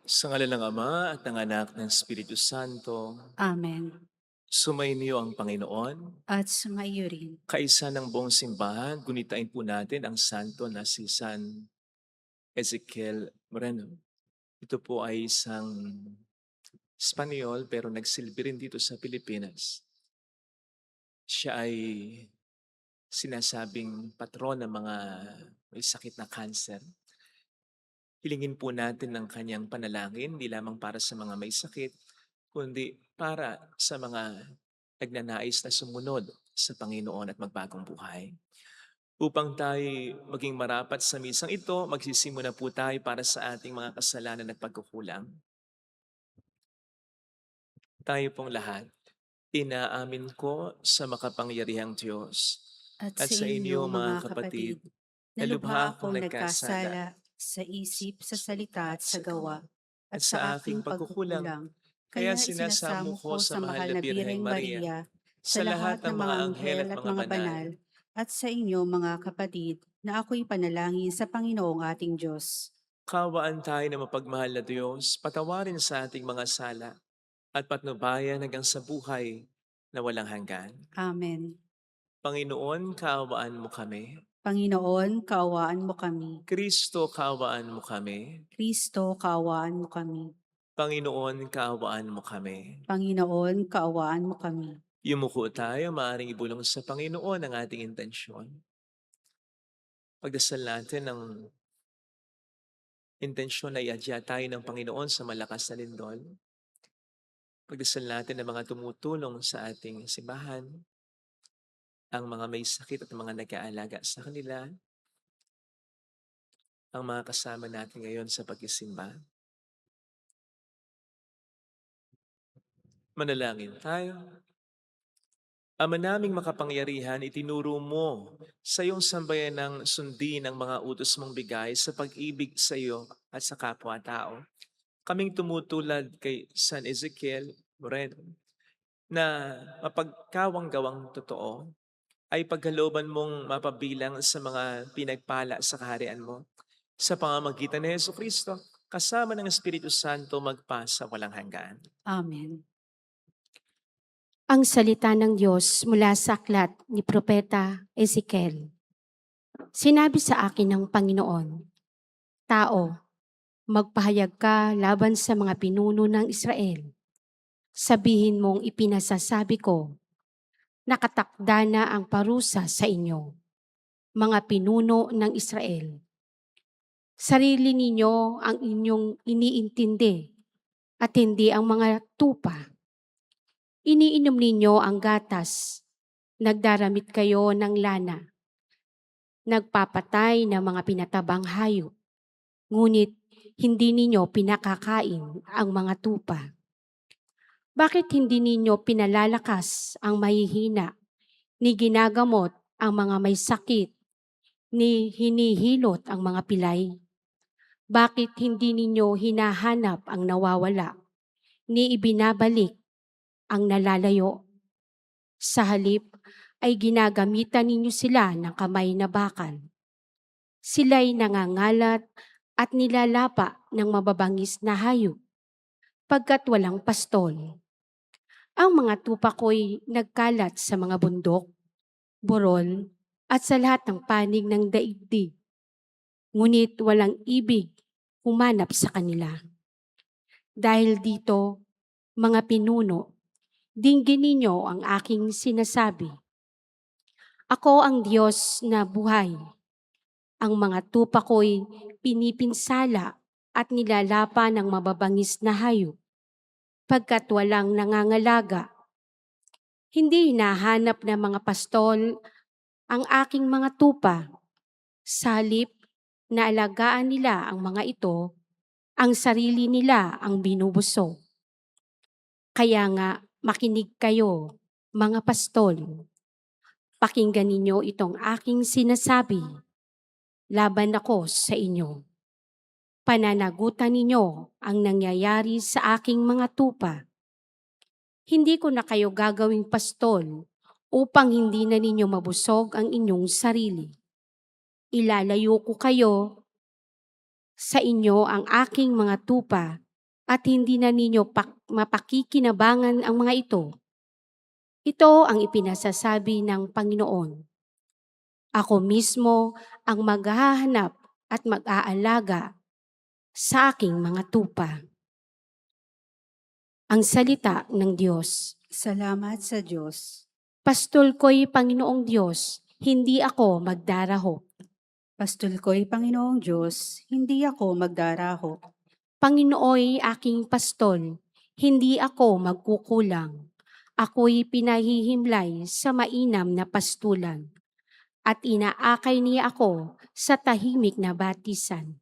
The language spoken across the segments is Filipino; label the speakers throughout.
Speaker 1: Sa ngala ng Ama at ng Anak ng Espiritu Santo,
Speaker 2: Amen.
Speaker 1: sumainyo ang Panginoon.
Speaker 2: At sumaiyo rin.
Speaker 1: Kaisa ng buong simbahan, gunitain po natin ang santo na si San Ezekiel Moreno. Ito po ay isang Espanyol pero nagsilbi rin dito sa Pilipinas. Siya ay sinasabing patron ng mga may sakit na cancer. Hilingin po natin ng kanyang panalangin, di lamang para sa mga may sakit, kundi para sa mga nagnanais na sumunod sa Panginoon at magbagong buhay. Upang tayo maging marapat sa misang ito, magsisimula po tayo para sa ating mga kasalanan at pagkukulang. Tayo pong lahat, inaamin ko sa makapangyarihang Diyos
Speaker 2: At
Speaker 1: at
Speaker 2: sa
Speaker 1: sa
Speaker 2: inyo
Speaker 1: inyo
Speaker 2: mga
Speaker 1: mga
Speaker 2: kapatid,
Speaker 1: kapatid,
Speaker 2: na
Speaker 1: na
Speaker 2: lubha
Speaker 1: lubha akong
Speaker 2: akong
Speaker 1: nagkasala
Speaker 2: nagkasala sa isip, sa salita at sa gawa,
Speaker 1: at
Speaker 2: at
Speaker 1: sa
Speaker 2: sa
Speaker 1: aking
Speaker 2: aking
Speaker 1: pagkukulang.
Speaker 2: pagkukulang.
Speaker 1: Kaya
Speaker 2: Kaya
Speaker 1: sinasamo
Speaker 2: isinasamo
Speaker 1: ko
Speaker 2: ko
Speaker 1: sa
Speaker 2: sa
Speaker 1: mahal
Speaker 2: mahal
Speaker 1: na
Speaker 2: na
Speaker 1: Birheng
Speaker 2: Birheng
Speaker 1: Maria,
Speaker 2: Maria,
Speaker 1: sa
Speaker 2: sa
Speaker 1: lahat
Speaker 2: lahat
Speaker 1: ng
Speaker 2: ng
Speaker 1: mga
Speaker 2: mga
Speaker 1: anghel
Speaker 2: anghel
Speaker 1: at
Speaker 2: at
Speaker 1: mga
Speaker 2: mga
Speaker 1: banal,
Speaker 2: banal, at sa inyo mga kapatid, na ako'y panalangin sa Panginoong ating Diyos.
Speaker 1: kawaan tayo ng mapagmahal na Diyos, patawarin sa ating mga sala at patnubayan hanggang sa buhay na walang hanggan.
Speaker 2: Amen.
Speaker 1: Panginoon, kaawaan mo kami.
Speaker 2: Panginoon, kaawaan mo kami.
Speaker 1: Kristo, kaawaan mo kami.
Speaker 2: Kristo, kaawaan mo kami.
Speaker 1: Panginoon, kaawaan mo kami.
Speaker 2: Panginoon, kaawaan mo kami.
Speaker 1: Yumuko tayo, maaaring ibulong sa Panginoon ang ating intensyon. Pagdasal natin ng intensyon na iadya tayo ng Panginoon sa malakas na lindol. Pagdasal natin ng mga tumutulong sa ating simbahan, ang mga may sakit at mga nag-aalaga sa kanila, ang mga kasama natin ngayon sa pagsisimba. Manalangin tayo. Ama naming makapangyarihan, itinuro mo sa iyong sambayan ng sundin ang mga utos mong bigay sa pag-ibig sa iyo at sa kapwa-tao. Kaming tumutulad kay San Ezekiel Moreno na mapagkawang-gawang totoo ay pagkalooban mong mapabilang sa mga pinagpala sa kaharian mo. Sa pamamagitan ni Jesucristo, kasama ng Espiritu Santo magpasa walang hanggan.
Speaker 2: Amen.
Speaker 3: Ang salita ng Diyos mula sa aklat ni Propeta Ezekiel. Sinabi sa akin ng Panginoon, Tao, magpahayag ka laban sa mga pinuno ng Israel. Sabihin mong ipinasasabi ko, nakatakda na ang parusa sa inyo, mga pinuno ng Israel. Sarili ninyo ang inyong iniintindi at hindi ang mga tupa. Iniinom ninyo ang gatas, nagdaramit kayo ng lana, nagpapatay ng mga pinatabang hayop, ngunit hindi ninyo pinakakain ang mga tupa. Bakit hindi ninyo pinalalakas ang mahihina, ni ginagamot ang mga may sakit, ni hinihilot ang mga pilay? Bakit hindi ninyo hinahanap ang nawawala, ni ibinabalik ang nalalayo? Sa halip ay ginagamitan ninyo sila ng kamay na bakal. Sila'y nangangalat at nilalapa ng mababangis na hayop pagkat walang pastol. Ang mga tupa ko'y nagkalat sa mga bundok, burol at sa lahat ng panig ng daigdig. Ngunit walang ibig humanap sa kanila. Dahil dito, mga pinuno, dinggin ninyo ang aking sinasabi. Ako ang Diyos na buhay. Ang mga tupa ko'y pinipinsala at nilalapa ng mababangis na hayop, pagkat walang nangangalaga. Hindi hinahanap ng mga pastol ang aking mga tupa. Sa halip na alagaan nila ang mga ito, ang sarili nila ang binubusog. Kaya nga makinig kayo, mga pastol. Pakinggan ninyo itong aking sinasabi. Laban ako sa inyo. Pananagutan ninyo ang nangyayari sa aking mga tupa. Hindi ko na kayo gagawing pastol upang hindi na ninyo mabusog ang inyong sarili. Ilalayo ko kayo sa inyo ang aking mga tupa at hindi na ninyo mapakikinabangan ang mga ito. Ito ang ipinasasabi ng Panginoon. Ako mismo ang maghahanap at mag-aalaga sa aking mga tupa. Ang salita ng Diyos.
Speaker 2: Salamat sa Diyos.
Speaker 3: Pastol ko'y Panginoong Diyos, hindi ako magdaraho.
Speaker 2: Pastol ko'y Panginoong Diyos, hindi ako magdaraho.
Speaker 3: Panginooy aking pastol, hindi ako magkukulang. Ako'y pinahihimlay sa mainam na pastulan at inaakay niya ako sa tahimik na batisan.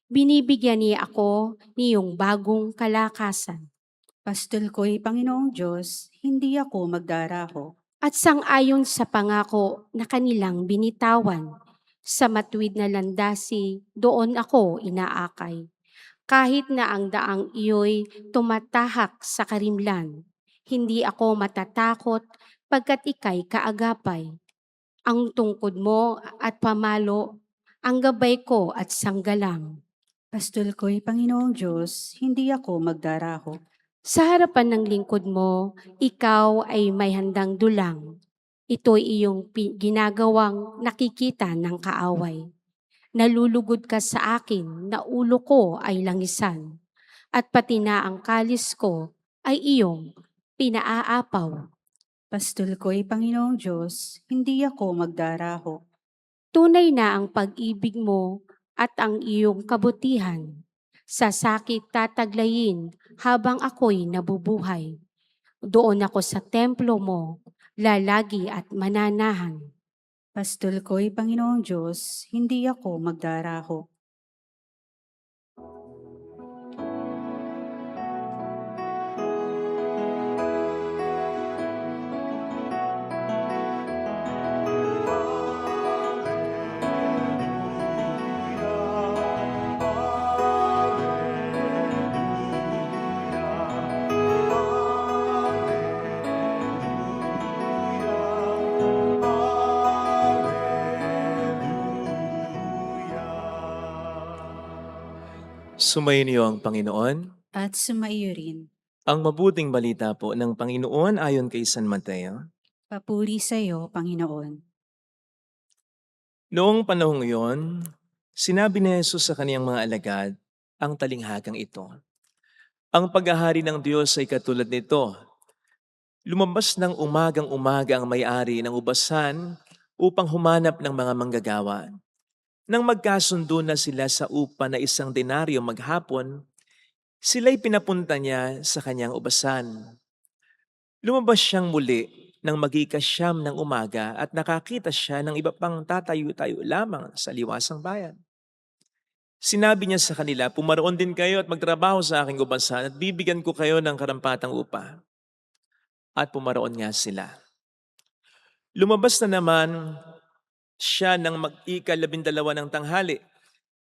Speaker 3: Binibigyan niya ako niyong bagong kalakasan.
Speaker 2: Pastol ko'y Panginoong Diyos, hindi ako magdaraho.
Speaker 3: At sang-ayon sa pangako na kanilang binitawan, sa matuwid na landasi, doon ako inaakay. Kahit na ang daang iyo'y tumatahak sa karimlan, hindi ako matatakot pagkat ika'y kaagapay. Ang tungkod mo at pamalo, ang gabay ko at sanggalang.
Speaker 2: Pastol ko'y Panginoong Diyos, hindi ako magdaraho.
Speaker 3: Sa harapan ng lingkod mo, ikaw ay may handang dulang. Ito'y iyong ginagawang nakikita ng kaaway. Nalulugod ka sa akin na ulo ko ay langisan, at pati na ang kalis ko ay iyong pinaaapaw.
Speaker 2: Pastol ko'y Panginoong Diyos, hindi ako magdaraho.
Speaker 3: Tunay na ang pag-ibig mo at ang iyong kabutihan. Sa sakit tataglayin habang ako'y nabubuhay. Doon ako sa templo mo, lalagi at mananahan.
Speaker 2: Pastol ko'y Panginoong Diyos, hindi ako magdaraho.
Speaker 1: Sumayin niyo ang Panginoon.
Speaker 2: At sumaiyo rin.
Speaker 1: Ang mabuting balita po ng Panginoon ayon kay San Mateo.
Speaker 2: Papuri sa iyo, Panginoon.
Speaker 1: Noong panahong iyon, sinabi ni Jesus sa kaniyang mga alagad ang talinghagang ito. Ang paghahari ng Diyos ay katulad nito. Lumabas ng umagang-umaga ang may-ari ng ubasan upang humanap ng mga manggagawa. Nang magkasundo na sila sa upa na 1 denaryo maghapon, sila'y pinapunta niya sa kanyang ubasan. Lumabas siyang muli nang mag-ikasyam ng umaga at nakakita siya ng iba pang tatayo-tayo lamang sa liwasang bayan. Sinabi niya sa kanila, pumaroon din kayo at magtrabaho sa aking ubasan at bibigyan ko kayo ng karampatang upa. At pumaroon nga sila. Lumabas na naman siya nang mag-ika-12 ng tanghali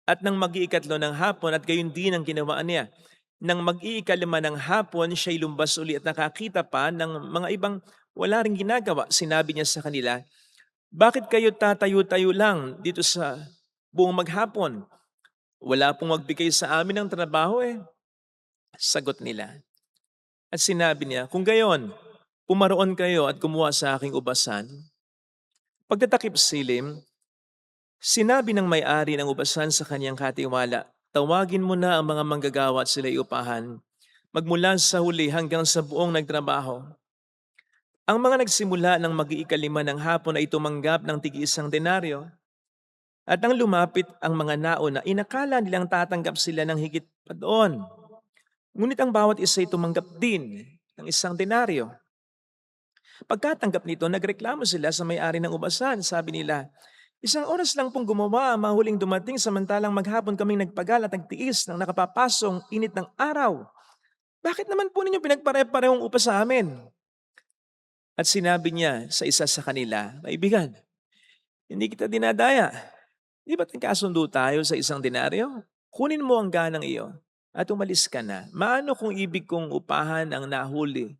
Speaker 1: at nang mag-iikatlo ng hapon at gayon din ang ginawa niya. Nang mag-iikalima ng hapon, siya'y lumbas uli at nakakita pa ng mga ibang wala ring ginagawa. Sinabi niya sa kanila, bakit kayo tatayo-tayo lang dito sa buong maghapon? Wala pong magbigay sa amin ng trabaho eh. Sagot nila. At sinabi niya, kung gayon, pumaroon kayo at kumuha sa aking ubasan. Pagtatakip silim, sinabi ng may-ari ng ubasan sa kanyang katiwala, tawagin mo na ang mga manggagawa at sila'y upahan, magmula sa huli hanggang sa buong nagtrabaho. Ang mga nagsimula ng mag-iikalima ng hapon ay tumanggap ng tig-1 denaryo. At nang lumapit ang mga nauna, inakala nilang tatanggap sila ng higit pa doon. Ngunit ang bawat isa ay tumanggap din ng 1 denaryo. Pagkatanggap nito, nagreklamo sila sa may-ari ng ubasan. Sabi nila, 1 oras lang pong gumawa, mahuling dumating samantalang maghapon kaming nagpagal at nagtiis ng nakapapasong init ng araw. Bakit naman po ninyo pinagpare-parehong upa sa amin? At sinabi niya sa isa sa kanila, kaibigan, hindi kita dinadaya. Di ba't nagkasundo tayo sa 1 denaryo? Kunin mo ang ganang iyo at umalis ka na. Maano kung ibig kong upahan ang nahuli?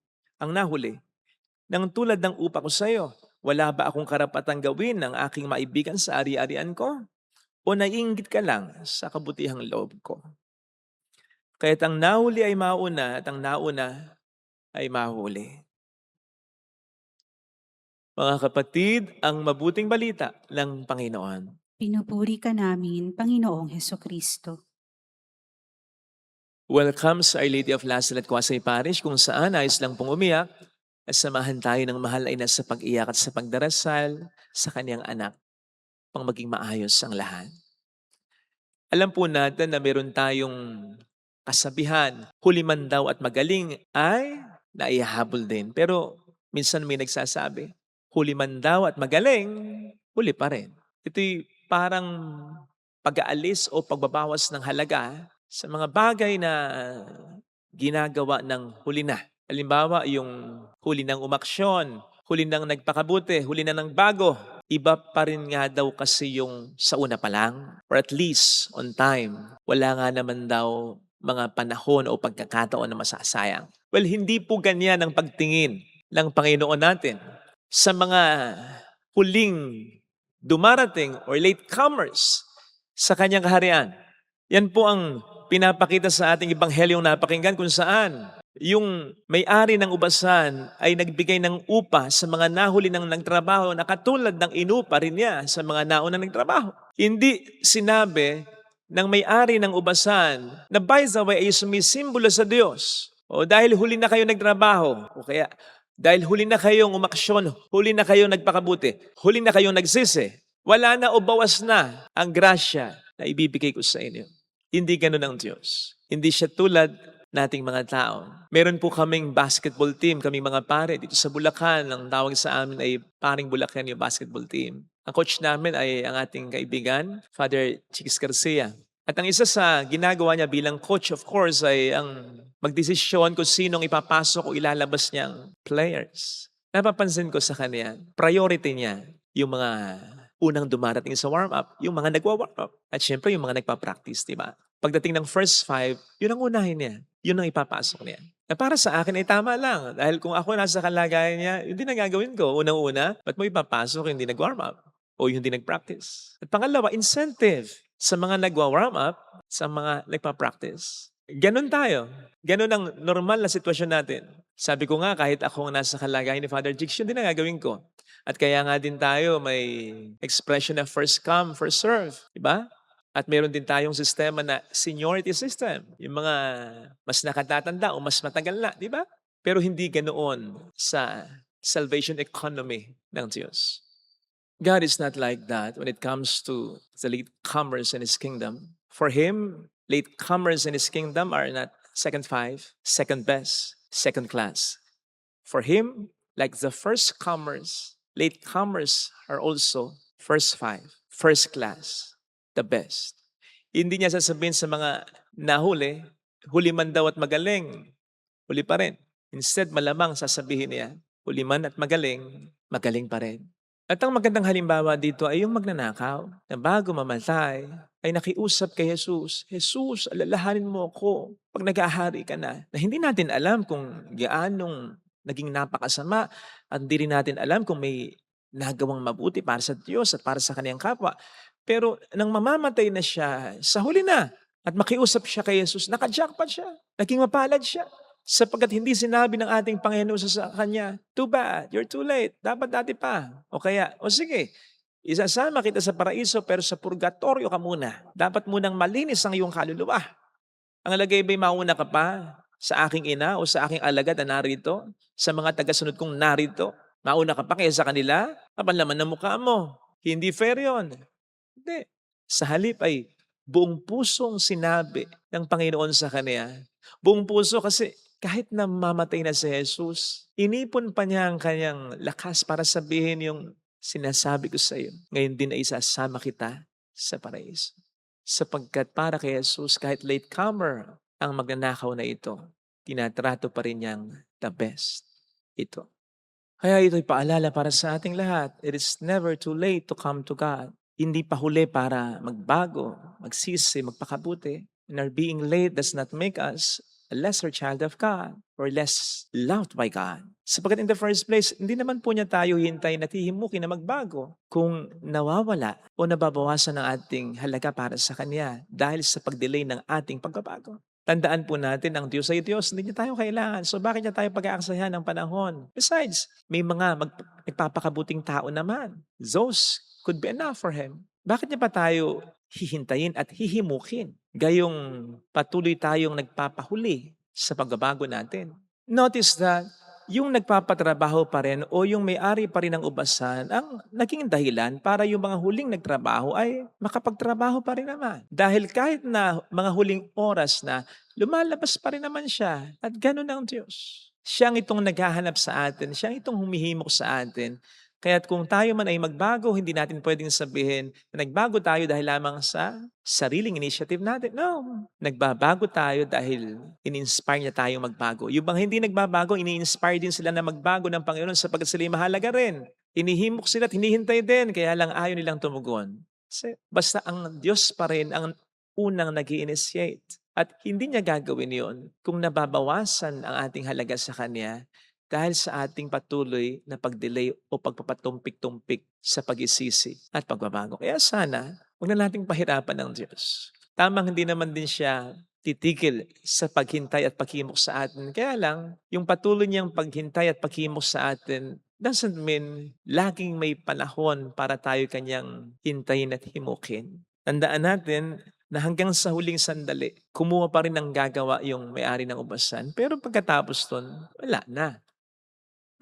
Speaker 1: Nang tulad ng upa ko sa iyo, wala ba akong karapatang gawin ng aking maibigan sa ari-arian ko? O naiinggit ka lang sa kabutihang loob ko? Kaya't ang nahuli ay mauna at ang nauna ay mahuli. Mga kapatid, ang mabuting balita ng Panginoon.
Speaker 2: Pinupuri ka namin, Panginoong Hesukristo.
Speaker 1: Welcome sa Our Lady of Lassal at Quasay Parish kung saan ayos lang pong umiyak at samahan tayo ng mahal ay nasa pag-iyak at sa pagdarasal sa kanyang anak pang maging maayos ang lahat. Alam po natin na meron tayong kasabihan, huli man daw at magaling ay naihahabol din. Pero minsan may nagsasabi, huli man daw at magaling, huli pa rin. Ito'y parang pag-aalis o pagbabawas ng halaga sa mga bagay na ginagawa ng huli na. Halimbawa, yung huli ng umaksyon, huli ng nagpakabuti, huli na ng bago. Iba pa rin nga daw kasi yung sa una pa lang, or at least on time. Wala nga naman daw mga panahon o pagkakataon na masasayang. Well, hindi po ganyan ang pagtingin ng Panginoon natin sa mga huling dumarating or latecomers sa kanyang kaharian. Yan po ang pinapakita sa ating ebanghelyong napakinggan kung saan yung may-ari ng ubasan ay nagbigay ng upa sa mga nahuli ng nagtrabaho na katulad ng inupa rin niya sa mga naunang nagtrabaho. Hindi sinabi ng may-ari ng ubasan na by the way ay sumisimbolo sa Diyos. O dahil huli na kayo nagtrabaho, o kaya dahil huli na kayong umaksyon, huli na kayong nagpakabuti, huli na kayong nagsisi, wala na o bawas na ang grasya na ibibigay ko sa inyo. Hindi ganun ang Diyos. Hindi siya tulad nating mga tao. Meron po kaming basketball team, kaming mga pare dito sa Bulacan. Ang tawag sa amin ay Paring Bulacan yung basketball team. Ang coach namin ay ang ating kaibigan, Father Chicks Garcia. At ang isa sa ginagawa niya bilang coach, of course, ay ang magdesisyon kung sinong ipapasok o ilalabas niyang players. Napapansin ko sa kanya, priority niya yung mga unang dumarating sa warm-up, yung mga nagwa-warm-up. At syempre, yung mga nagpa-practice, di ba? Pagdating ng first 5, yun ang unahin niya. Yun ang ipapasok niya. Na para sa akin ay tama lang. Dahil kung ako nasa kalagayan niya, yun din ang gagawin ko. Unang-una, ba't mo ipapasok yung hindi nag-warm up? O yung hindi nag-practice? At pangalawa, incentive sa mga nagwa-warm up, sa mga nagpa-practice. Ganon tayo. Ganon ang normal na sitwasyon natin. Sabi ko nga, kahit ako nasa kalagayan ni Father Jigs, yun din ang gagawin ko. At kaya nga din tayo may expression na first come, first serve. Diba? At meron din tayong sistema na seniority system. Yung mga mas nakatatanda o mas matagal na, di ba? Pero hindi ganoon sa salvation economy ng Diyos. God is not like that when it comes to the latecomers in His kingdom. For Him, latecomers in His kingdom are not second 5, second best, second class. For Him, like the first comers, latecomers are also first 5, first class. The best. Hindi niya sasabihin sa mga nahuli, huli man daw at magaling, huli pa rin. Instead, malamang sasabihin niya, huli man at magaling, magaling pa rin. At ang magandang halimbawa dito ay yung magnanakaw na bago mamatay ay nakiusap kay Jesus, Jesus, alalahanin mo ako pag nag-aahari ka na. Na hindi natin alam kung gaanong naging napakasama at hindi rin natin alam kung may nagawang mabuti para sa Diyos at para sa kaniyang kapwa. Pero nang mamamatay na siya, sa huli na, at makiusap siya kay Jesus, naka-jackpot siya, naging mapalad siya. Sapagkat hindi sinabi ng ating Panginoon sa kanya, too bad, you're too late, dapat dati pa. O kaya, o sige, isasama kita sa paraiso pero sa purgatorio ka muna. Dapat munang malinis ang iyong kaluluwa. Ang lagay ba'y mauna ka pa sa aking ina o sa aking alagad na narito, sa mga tagasunod kong narito? Mauna ka pa kaysa sa kanila? Kapanlaman ng mukha mo. Hindi fair yun. Hindi. Sa halip ay buong pusong sinabi ng Panginoon sa kanya. Buong puso kasi kahit na mamatay na si Jesus, inipon pa niya ang kanyang lakas para sabihin yung sinasabi ko sa iyo. Ngayon din ay isasama kita sa paraiso. Sapagkat para kay Jesus, kahit latecomer ang magnanakaw na ito, tinatrato pa rin niyang the best. Ito. Kaya ito'y paalala para sa ating lahat. It is never too late to come to God. Hindi pa huli para magbago, magsisi, magpakabuti. And our being late does not make us a lesser child of God or less loved by God. Sapagkat in the first place, hindi naman po niya tayo hintayin at hihimukin na magbago kung nawawala o nababawasan ang ating halaga para sa Kanya dahil sa pag-delay ng ating pagbabago. Tandaan po natin ang Diyos ay Diyos, hindi niya tayo kailangan. So bakit niya tayo pag-aaksayahan ng panahon? Besides, may mga nagpapakabuting tao naman. Those could be enough for Him. Bakit niya pa tayo hihintayin at hihimukin? Gayong patuloy tayong nagpapahuli sa pagbabago natin. Notice that yung nagpapatrabaho pa rin o yung may-ari pa rin ng ubasan ang naging dahilan para yung mga huling nagtrabaho ay makapagtrabaho pa rin naman. Dahil kahit na mga huling oras na, lumalabas pa rin naman siya at ganun ang Diyos. Siya ang itong naghahanap sa atin, siya ang itong humihimok sa atin. Kaya't kung tayo man ay magbago, hindi natin pwedeng sabihin na nagbago tayo dahil lamang sa sariling initiative natin. No, nagbabago tayo dahil in-inspire niya tayong magbago. Yung bang hindi nagbabago, ini-inspire din sila na magbago ng Panginoon sapagkat sila'y mahalaga rin. Inihimok sila at hinihintay din, kaya lang ayaw nilang tumugon. Kasi basta ang Diyos pa rin ang unang nag-i-initiate. At hindi niya gagawin yon kung nababawasan ang ating halaga sa Kanya dahil sa ating patuloy na pag-delay o pagpapatumpik-tumpik sa pag-isisi at pagbabago. Kaya sana, huwag na nating pahirapan ng Diyos. Tamang hindi naman din siya titigil sa paghintay at paghimok sa atin. Kaya lang, yung patuloy niyang paghintay at paghimok sa atin doesn't mean laging may panahon para tayo kanyang hintayin at himukin. Tandaan natin na hanggang sa huling sandali, kumuha pa rin ng gagawa yung may-ari ng ubasan. Pero pagkatapos nun, wala na.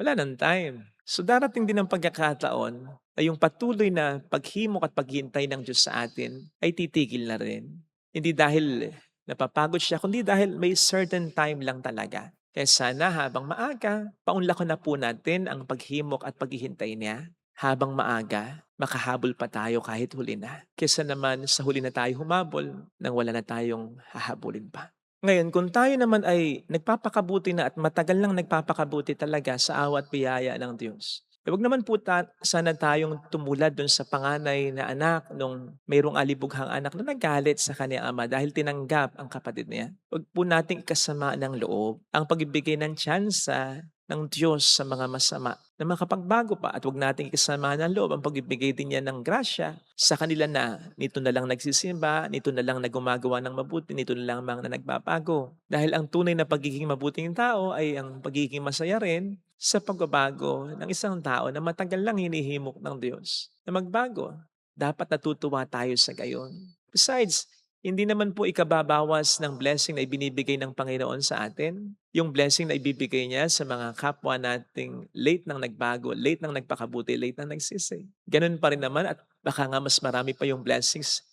Speaker 1: Wala ng time. So darating din ang pagkakataon ay yung patuloy na paghimok at paghintay ng Diyos sa atin ay titigil na rin. Hindi dahil napapagod siya, kundi dahil may certain time lang talaga. Kaya sana habang maaga, paunlakan na po natin ang paghimok at paghihintay niya. Habang maaga, makahabol pa tayo kahit huli na. Kesa naman sa huli na tayo humabol nang wala na tayong hahabulin pa. Ngayon, kung tayo naman ay nagpapakabuti na at matagal nang nagpapakabuti talaga sa awa at biyaya ng Diyos, huwag naman po sana tayong tumulad dun sa panganay na anak nung mayroong alibughang anak na nagalit sa kanyang ama dahil tinanggap ang kapatid niya. Huwag po nating ikasama ng loob ang pagbibigay ng tsansa ng Diyos sa mga masama na makapagbago pa at huwag nating ikasama ng loob ang pagbibigay din niya ng grasya sa kanila na nito na lang nagsisimba, nito na lang na gumagawa ng mabuti, nito na lang na nagbabago. Dahil ang tunay na pagiging mabuting tao ay ang pagiging masaya rin sa pagbabago ng isang tao na matagal lang hinihimok ng Diyos na magbago. Dapat natutuwa tayo sa gayon. Besides, hindi naman po ikababawas ng blessing na ibinibigay ng Panginoon sa atin. Yung blessing na ibibigay niya sa mga kapwa nating late nang nagbago, late nang nagpakabuti, late nang nagsisi. Ganun pa rin naman at baka nga mas marami pa yung blessings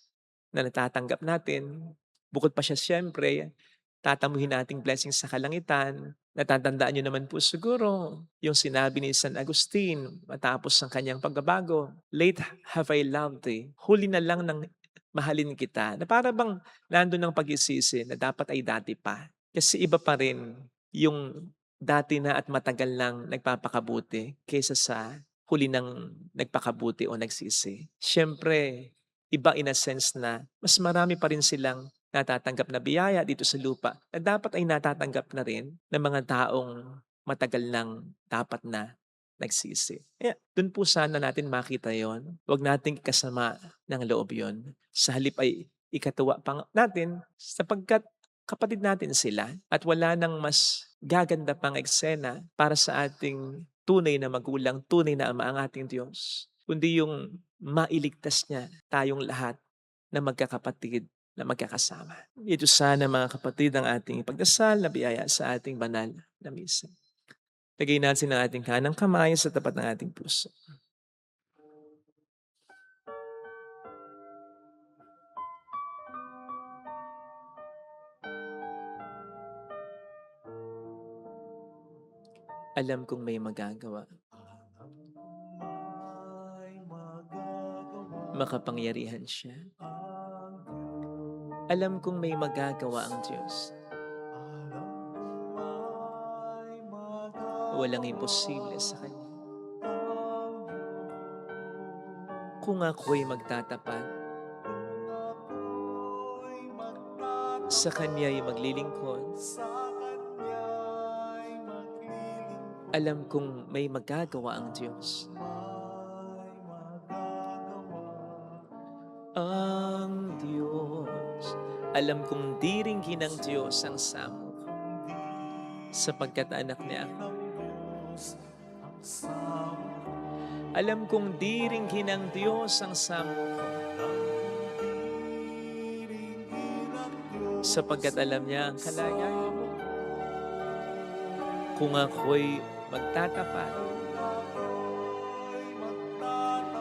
Speaker 1: na natatanggap natin. Bukod pa siya siyempre, tatamuhin nating blessings sa kalangitan. Natatandaan niyo naman po siguro yung sinabi ni San Agustin matapos ang kanyang pagbabago. Late have I loved thee. Huli na lang ng mahalin kita. Na para bang nandun ang pag-isisi na dapat ay dati pa. Kasi iba pa rin yung dati na at matagal lang nagpapakabuti kaysa sa huli ng nagpakabuti o nagsisi. Siyempre, iba in a sense na mas marami pa rin silang natatanggap na biyaya dito sa lupa na dapat ay natatanggap na rin ng mga taong matagal nang dapat na nagsisi. Kaya dun po sana natin makita yon. Huwag nating kasama ng loob yon. Sa halip ay ikatuwa pa natin sapagkat kapatid natin sila at wala nang mas gaganda pang eksena para sa ating tunay na magulang, tunay na ama ang ating Diyos. Kundi yung mailigtas niya tayong lahat na magkakapatid na magkakasama. Ito sana mga kapatid ang ating pagdasal na biyaya sa ating banal na misa. Lagay natin ang ating kanang kamay sa tapat ng ating puso. Alam kong may magagawa. Makapangyarihan siya. Alam kong may magagawa ang Diyos. Walang imposible sa Kanya. Kung ako'y magtatapat, sa Kanya'y maglilingkod, alam kong may magagawa ang Diyos. Ang Diyos Alam kong di rin ginang Diyos ang samo ko, sapagkat anak niya ako. Alam kong di rin ginang Diyos ang samo ko, sapagkat alam niya ang kalagayan mo. Kung ako'y magtatapat,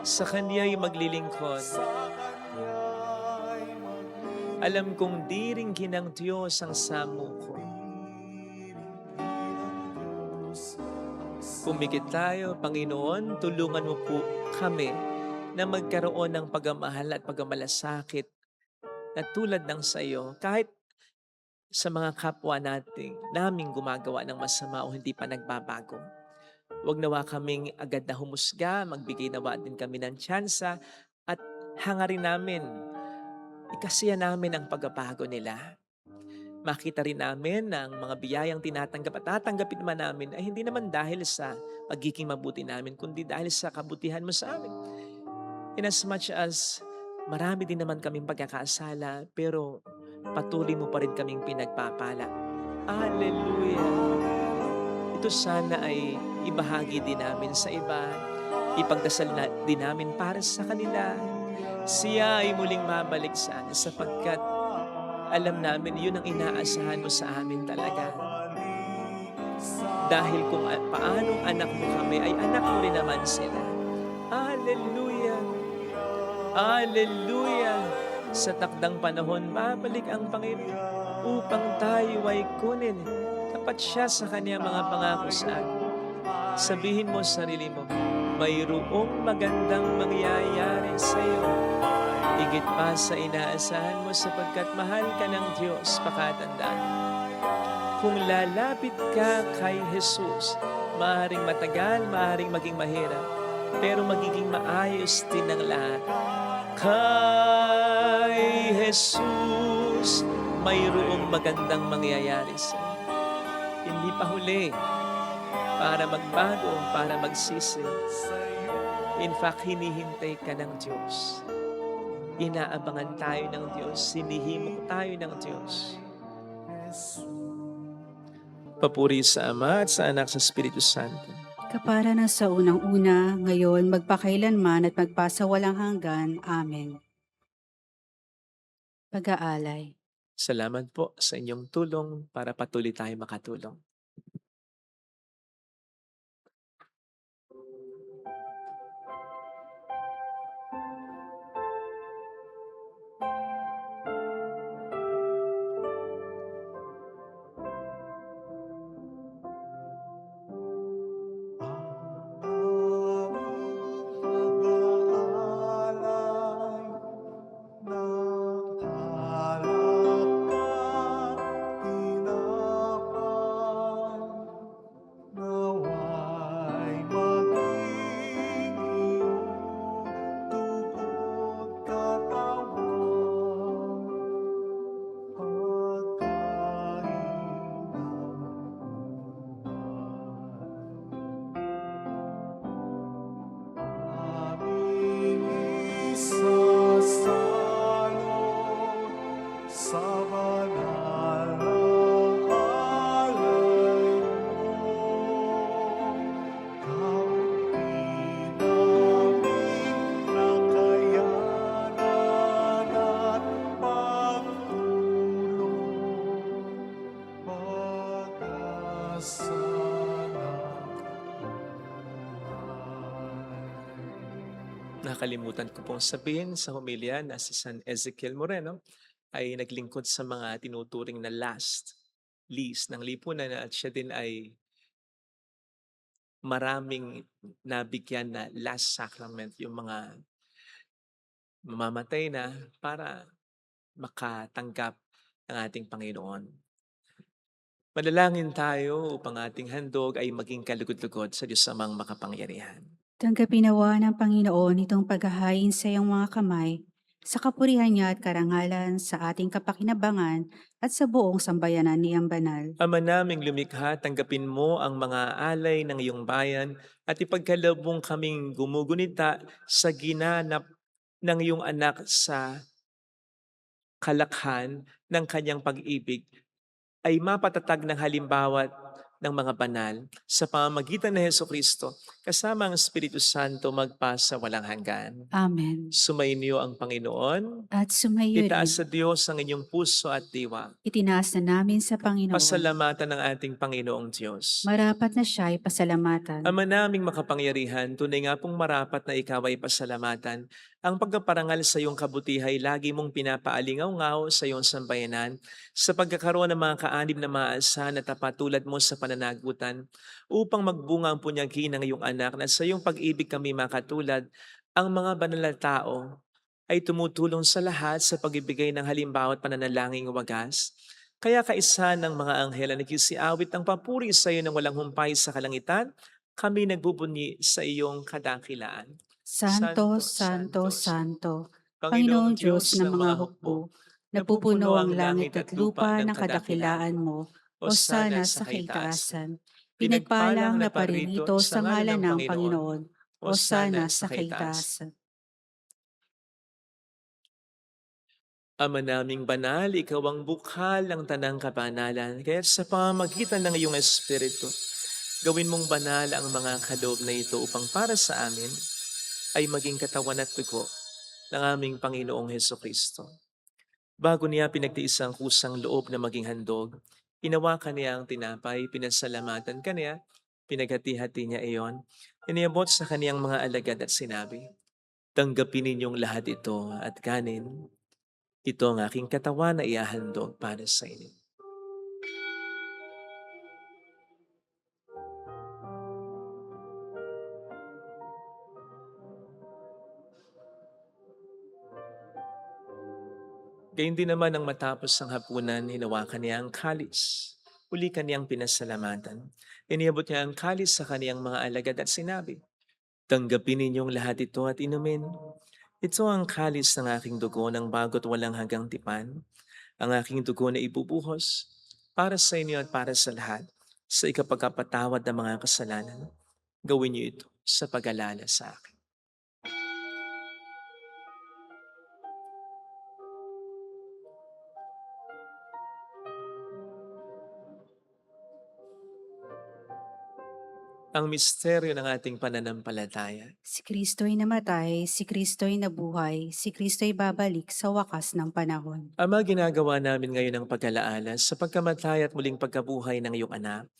Speaker 1: sa Kanya'y maglilingkod, alam kong di rin ginang Diyos ang samo ko. Pumikit tayo, Panginoon, tulungan mo po kami na magkaroon ng pagmamahal at pagmamalasakit na tulad ng sa iyo, kahit sa mga kapwa naming gumagawa ng masama o hindi pa nagbabago. Huwag nawa kaming agad na humusga, magbigay nawa din kami ng tsansa at hangarin namin, ikasiya namin ang pagbabago nila. Makita rin namin na ang mga biyayang tinatanggap at tatanggapin naman namin ay hindi naman dahil sa pagiging mabuti namin, kundi dahil sa kabutihan mo sa amin. In as much as marami din naman kaming pagkakasala, pero patuloy mo pa rin kaming pinagpapala. Hallelujah! Ito sana ay ibahagi din namin sa iba. Ipagdasal din namin para sa kanila. Siya ay muling mabalik sa atin sapagkat alam namin yun ang inaasahan mo sa amin talaga. Dahil kung paanong anak mo kami, ay anak mo rin naman sila. Hallelujah! Hallelujah! Sa takdang panahon, babalik ang Panginoon upang tayo ay kunin. Tapat siya sa kanyang mga pangako sa atin. Sabihin mo sa sarili mo, mayroong magandang mangyayari sa iyo. Higit pa sa inaasahan mo sapagkat mahal ka ng Diyos, pakatandaan. Kung lalapit ka kay Jesus, maaaring matagal, maaaring maging mahirap, pero magiging maayos din ang lahat. Kay Jesus, mayroong magandang mangyayari sa iyo. Hindi pa huli para magbago, para magsisi. In fact, hinihintay ka ng Diyos. Inaabangan tayo ng Diyos, sinihimok tayo ng Diyos. Papuri sa Ama at sa Anak sa Espiritu Santo.
Speaker 2: Kapara na sa unang-una, ngayon, magpakailanman at magpasawalang hanggan. Amen. Pag-aalay.
Speaker 1: Salamat po sa inyong tulong para patuloy tayo makatulong. Nakalimutan ko pong sabihin sa homilya na si San Ezekiel Moreno ay naglingkod sa mga tinuturing na least ng lipunan at siya din ay maraming nabigyan na last sacrament, yung mga mamamatay na para makatanggap ng ating Panginoon. Manalangin tayo upang ating handog ay maging kalugod-lugod sa Diyos Amang makapangyarihan.
Speaker 2: Tanggapin nawa ng Panginoon itong paghahain sa iyong mga kamay, sa kapurihan niya at karangalan sa ating kapakinabangan at sa buong sambayanan niyang banal.
Speaker 1: Ama naming lumikha, tanggapin mo ang mga alay ng iyong bayan at ipagkaloob mong kaming gumugunita sa ginanap ng iyong anak sa kalakhan ng kanyang pag-ibig ay mapatatag ng halimbawa ng mga banal sa pamamagitan ng Hesukristo kasama ang Espiritu Santo magpasa walang hanggan.
Speaker 2: Amen.
Speaker 1: Sumainyo ang Panginoon.
Speaker 2: At sumayo
Speaker 1: Itaas sa
Speaker 2: rin,
Speaker 1: Diyos ang inyong puso at diwa.
Speaker 2: itinaas na namin sa Panginoon.
Speaker 1: Pasalamatan ng ating Panginoong Diyos.
Speaker 2: Marapat na siya ay pasalamatan.
Speaker 1: Ama naming makapangyarihan, tunay nga pong marapat na ikaw ay pasalamatan. Ang pagkaparangal sa iyong kabutihay, lagi mong pinapaalingaw-ngaw sa iyong sambayanan, sa pagkakaroon ng mga kaanib na maasahan na tapat tulad mo sa pananagutan, upang magbunga ang punyagi ng iyong anak na sa iyong pag-ibig kami makatulad, ang mga banal na tao ay tumutulong sa lahat sa pagbibigay ng halimbawa at pananalangin wagas. Kaya kaisa ng mga anghel na nagkisiawit ng papuri sa iyo ng walang humpay sa kalangitan, kami nagbubunyi sa iyong kadakilaan.
Speaker 2: Santo, Santo, Santo,
Speaker 1: Panginoong
Speaker 2: Panginoong Diyos ng mga hukbo, napupuno ang langit at lupa ng kadakilaan mo, o sana sa kaitaasan. Pinagpalang na paririto sa ngalan ng Panginoon, o sana sa kaitaasan.
Speaker 1: Ama naming banal, ikaw ang bukhal ng tanang kabanalan, kaya sa pamamagitan ng iyong Espiritu, gawin mong banal ang mga kaloob na ito upang para sa amin ay maging katawan at dugo ng aming Panginoong Hesukristo. Bago niya pinagtiis ang kusang loob na maging handog, inawakan niya ang tinapay, pinasalamatan kaniya, pinaghati-hati niya iyon, iniabot sa kaniyang mga alagad at sinabi, "Tanggapin ninyong lahat ito at kanin. Ito ang aking katawan na iahandog para sa inyo." Gayun din naman ang matapos ang hapunan, hinawakan niya ang kalis. Uli kaniyang pinasalamatan. Iniabot niya ang kalis sa kaniyang mga alagad at sinabi, "Tanggapin ninyong lahat ito at inumin. Ito ang kalis ng aking dugo ng bago't walang hanggang tipan. Ang aking dugo na ibubuhos para sa inyo at para sa lahat sa ikapagkapatawad ng mga kasalanan. Gawin niyo ito sa pag-alala sa akin." Ang misteryo ng ating pananampalataya.
Speaker 2: Si Kristo'y namatay, si Kristo'y nabuhay, si Kristo'y babalik sa wakas ng panahon.
Speaker 1: Ama, ginagawa namin ngayon ang pag-alaala sa pagkamatay at muling pagkabuhay ng iyong anak.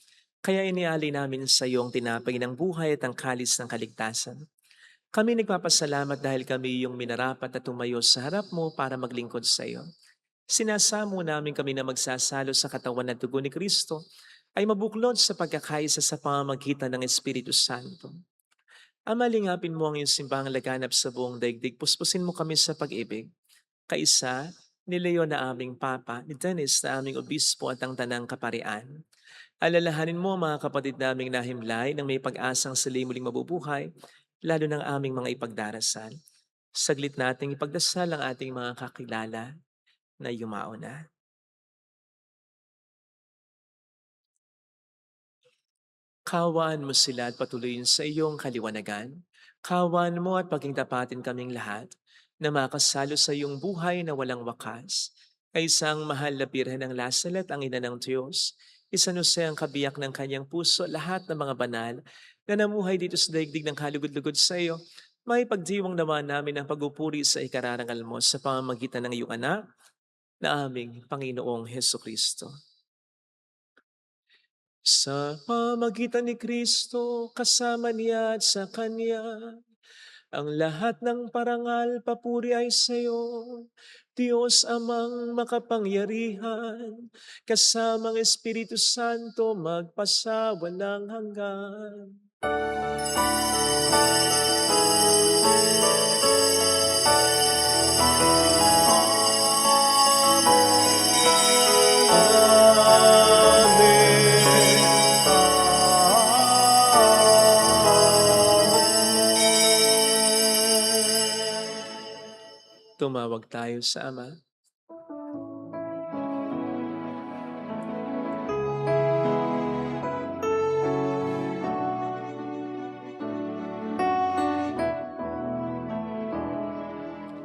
Speaker 1: Kaya iniali namin sa iyong tinapay ng buhay at ang kalis ng kaligtasan. Kami nagpapasalamat dahil kami iyong minarapat at tumayo sa harap mo para maglingkod sa iyo. Sinasamo namin kami na magsasalo sa katawan at dugo ni Kristo ay mabuklod sa pagkakaisa sa pamamagitan ng Espiritu Santo. Ama, lingapin mo ang iyong simbahang laganap sa buong daigdig. Puspusin mo kami sa pag-ibig. Kaisa, ni Leo na aming Papa, ni Dennis na aming Obispo at ang Tanang Kaparian. Alalahanin mo ang mga kapatid naming nahimlay nang may pag-asang sila muling mabubuhay, lalo ng aming mga ipagdarasal. Saglit nating ipagdasal ang ating mga kakilala na yumao na. Kawaan mo sila at patuloyin sa iyong kaliwanagan. Kawaan mo at paging tapatin kaming lahat na makasalo sa iyong buhay na walang wakas. Kay isang mahal na birhen ng Lasalet, ang ina ng Diyos, isanuse ang kabiyak ng kanyang puso lahat ng mga banal na namuhay dito sa daigdig ng kalugod-lugod sa iyo. May pagdiwang naman namin ang pagupuri sa ikararangal mo sa pamamagitan ng iyong anak na aming Panginoong Heso Kristo. Sa pamagitan ni Kristo, kasama niya at sa Kanya, ang lahat ng parangal papuri ay sa iyo, Diyos Amang makapangyarihan, kasamang Espiritu Santo magpasawalang hanggan. Tumawag tayo sa Ama.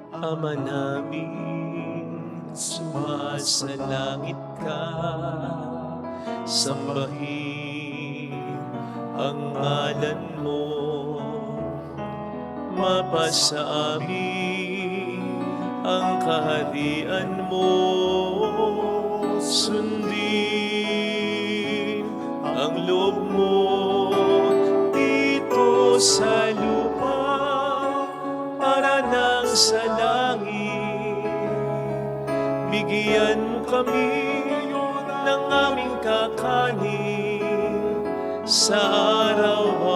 Speaker 1: Ama namin, Sumasalangit ka, sambahin ang ngalan mo. Mapasa amin ang kaharian mo. Sundin ang loob mo dito sa lupa para nang sa langit. Bigyan mo kami ng aming kakanin sa araw-araw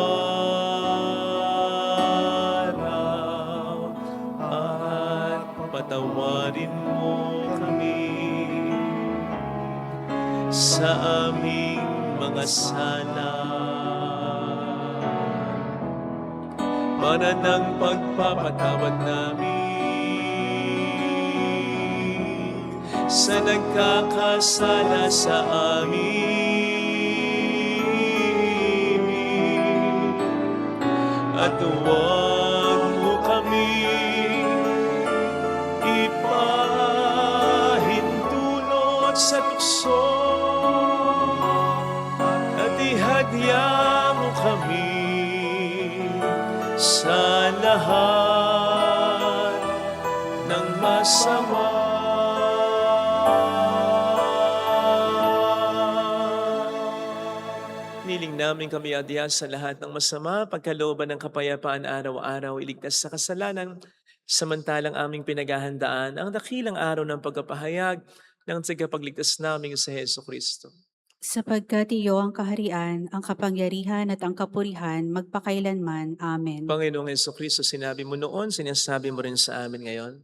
Speaker 1: at patawarin mo kami sa aming mga sala para ng pagpapatawad namin sa nagkakasala sa amin. At huwag mo kami ipahintulot sa tukso at ihadya mo kami sa lahat ng masama. Niling namin kami adya sa lahat ng masama, pagkalooban ng kapayapaan araw-araw, iligtas sa kasalanan, samantalang aming pinaghahandaan ang dakilang araw ng pagkapahayag ng tagapagligtas naming sa Heso Kristo.
Speaker 2: Sapagkat iyo ang kaharian, ang kapangyarihan at ang kapurihan magpakailanman. Amen.
Speaker 1: Panginoong Heso Kristo, sinabi mo noon, sinasabi mo rin sa amin ngayon,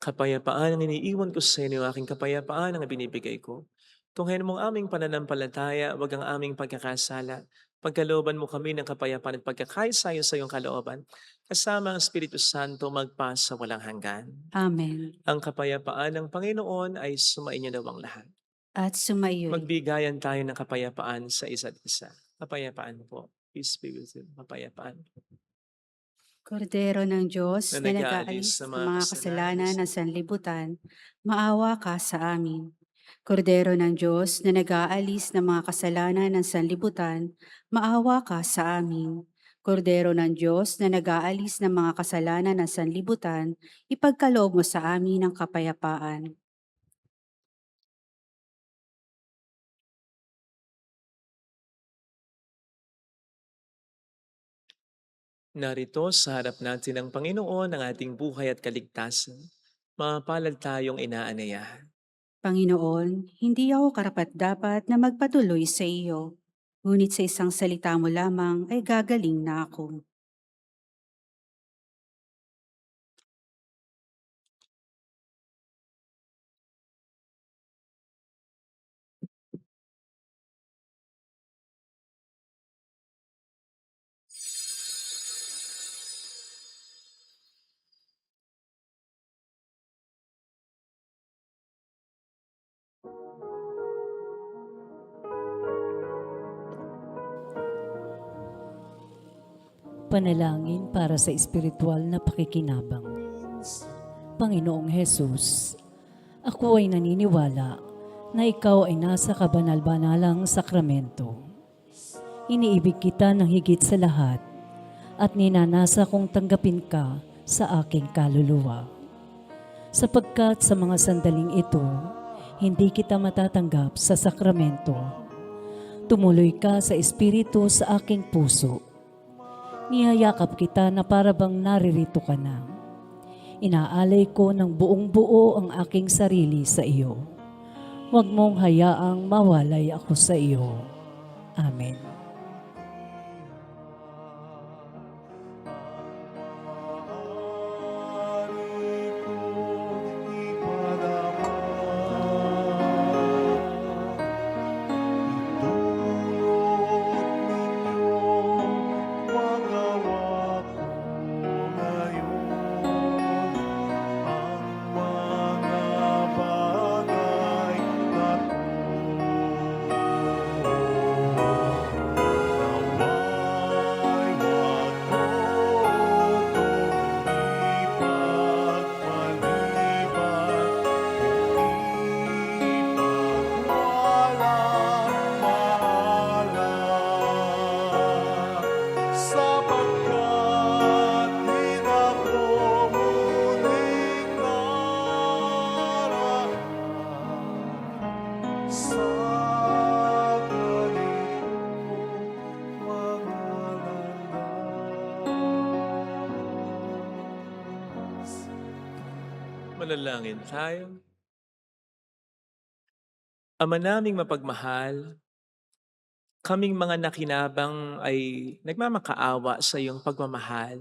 Speaker 1: kapayapaan ang iniiwan ko sa inyo, aking kapayapaan ang binibigay ko. Tunghayan mong aming pananampalataya, wag ang aming pagkakasala. Pagkalooban mo kami ng kapayapaan at pagkakaisa sa iyong kalooban, kasama ang Espiritu Santo magpasa walang hanggan.
Speaker 2: Amen.
Speaker 1: Ang kapayapaan ng Panginoon ay sumainyo daw ang lahat.
Speaker 2: At sumaiyo'y
Speaker 1: Magbigayan tayo ng kapayapaan sa isa't isa. Kapayapaan po. Peace be with you. Kapayapaan.
Speaker 2: Kordero ng Diyos
Speaker 1: Na
Speaker 2: na
Speaker 1: nag-aalis
Speaker 2: nag-aalis
Speaker 1: sa
Speaker 2: ng
Speaker 1: mga
Speaker 2: mga
Speaker 1: kasalanan
Speaker 2: kasalanan ng sanlibutan, maawa ka sa amin. Kordero ng Diyos na nag-aalis ng mga kasalanan ng sanlibutan, maawa ka sa amin. Kordero ng Diyos na nag-aalis ng mga kasalanan ng sanlibutan, ipagkaloob mo sa amin ang kapayapaan.
Speaker 1: Narito sa harap natin ng Panginoon ang ating buhay at kaligtasan. Mapalad tayong inaanayahan.
Speaker 2: Panginoon, hindi ako karapat-dapat na magpatuloy sa iyo, ngunit sa isang salita mo lamang ay gagaling na ako.
Speaker 4: Panalangin para sa espiritual na pakikinabang. Panginoong Hesus, ako ay naniniwala na ikaw ay nasa kabanal-banalang sakramento. Iniibig kita ng higit sa lahat at ninanasa kong tanggapin ka sa aking kaluluwa. Sapagkat sa mga sandaling ito, hindi kita matatanggap sa sakramento. Tumuloy ka sa espiritu sa aking puso. Niyayakap kita na parabang naririto ka na. Inaalay ko ng buong buo ang aking sarili sa iyo. Huwag mong hayaang mawalay ako sa iyo. Amen.
Speaker 1: Manalangin tayo. Ama naming mapagmahal, kaming mga nakinabang ay nagmamakaawa sa iyong pagmamahal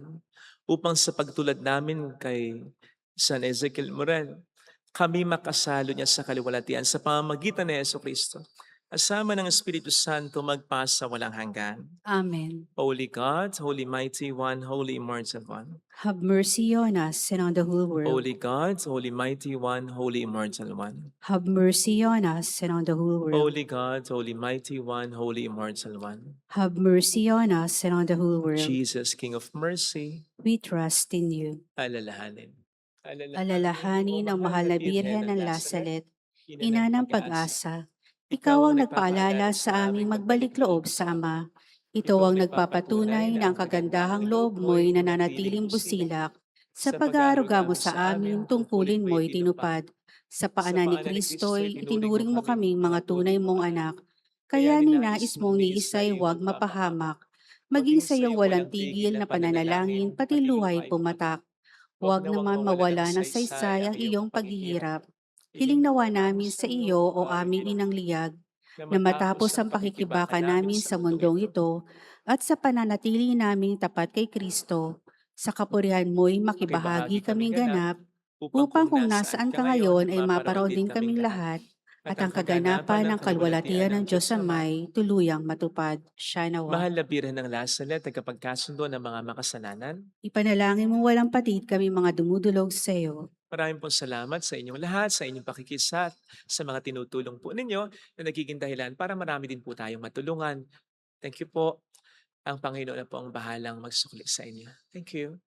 Speaker 1: upang sa pagtulad namin kay San Ezekiel Morel, kami makasalo niya sa kaliwalatian sa pamamagitan ni Jesucristo. Kasama ng Espiritu Santo magpasa walang hanggan.
Speaker 2: Amen.
Speaker 1: Holy God, Holy Mighty One, Holy Immortal One.
Speaker 2: Have mercy on us and on the whole world.
Speaker 1: Holy God, Holy Mighty One, Holy Immortal One.
Speaker 2: Have mercy on us and on the whole world.
Speaker 1: Holy God, Holy Mighty One, Holy Immortal One.
Speaker 2: Have mercy on us and on the whole world.
Speaker 1: Jesus, King of Mercy,
Speaker 2: We trust in you.
Speaker 1: alalahanin.
Speaker 2: Alalahanin ang mahal na Birhen ng Lazaret, ina ng pag-asa. Ikaw ang nagpaalala sa aming magbalik loob sa Ama. Ito ang nagpapatunay na ang kagandahang loob mo'y nananatiling busilak. Sa pag-aaruga mo sa amin, tungkulin mo'y tinupad. Sa paanan ni Kristo'y itinuring mo kaming mga tunay mong anak. Kaya ninais mong ni isa'y huwag mapahamak. Maging sa iyong walang tigil na pananalangin, pati luhay pumatak. Huwag naman mawala ng saysay ang iyong paghihirap. Hiling nawa namin sa iyo o aming inang liyag, na matapos ang pakikibaka namin sa mundong ito at sa pananatili naming tapat kay Kristo, sa kapurihan mo'y makibahagi kaming ganap, upang kung nasaan ka ngayon ay maparoon din kaming lahat, at ang kaganapan ng kalwalatian ng Diyos Amay tuluyang matupad. Siya nawa.
Speaker 1: Mahal na Birhen ng Lazaret, tagapagkasundo ng mga makasalanan,
Speaker 2: Ipanalangin mo walang patid kami mga dumudulog sa iyo.
Speaker 1: maraming pong salamat sa inyong lahat, sa inyong pakikisat, sa mga tinutulong po ninyo na nagiging dahilan para marami din po tayong matulungan. Thank you po. Ang Panginoon na po ang bahalang magsukli sa inyo. Thank you.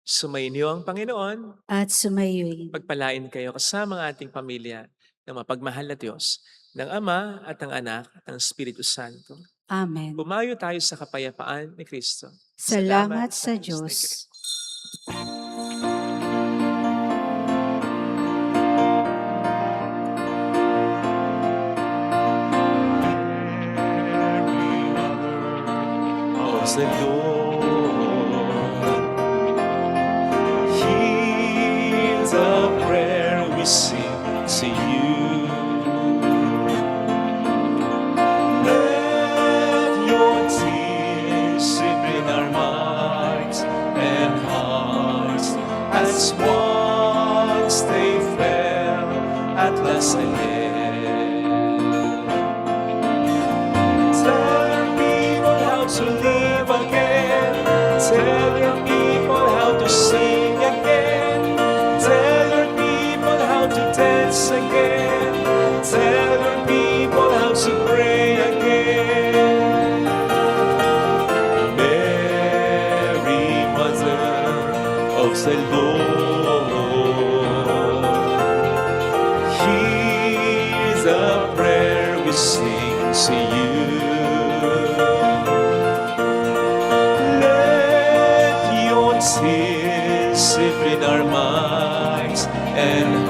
Speaker 1: Sumainyo ang Panginoon.
Speaker 2: At sumayoy.
Speaker 1: Pagpalain kayo kasama ang ating pamilya ng mapagmahal na Diyos, ng Ama at ng Anak at ng Espiritu Santo.
Speaker 2: Amen.
Speaker 1: Bumayo tayo sa kapayapaan ni Kristo.
Speaker 2: Salamat sa
Speaker 1: Thank you.
Speaker 2: Diyos.
Speaker 1: Of the Lord, hear the prayer we sing to you. Let your tears sip in our minds and hearts as once they fell at last again. Tell people how to live again. Tell your people how to sing again. Tell your people how to dance again. Tell your people how to pray again. Mary, Mother of the Lord, hear the prayer we sing to you. Let your tears sip in our minds and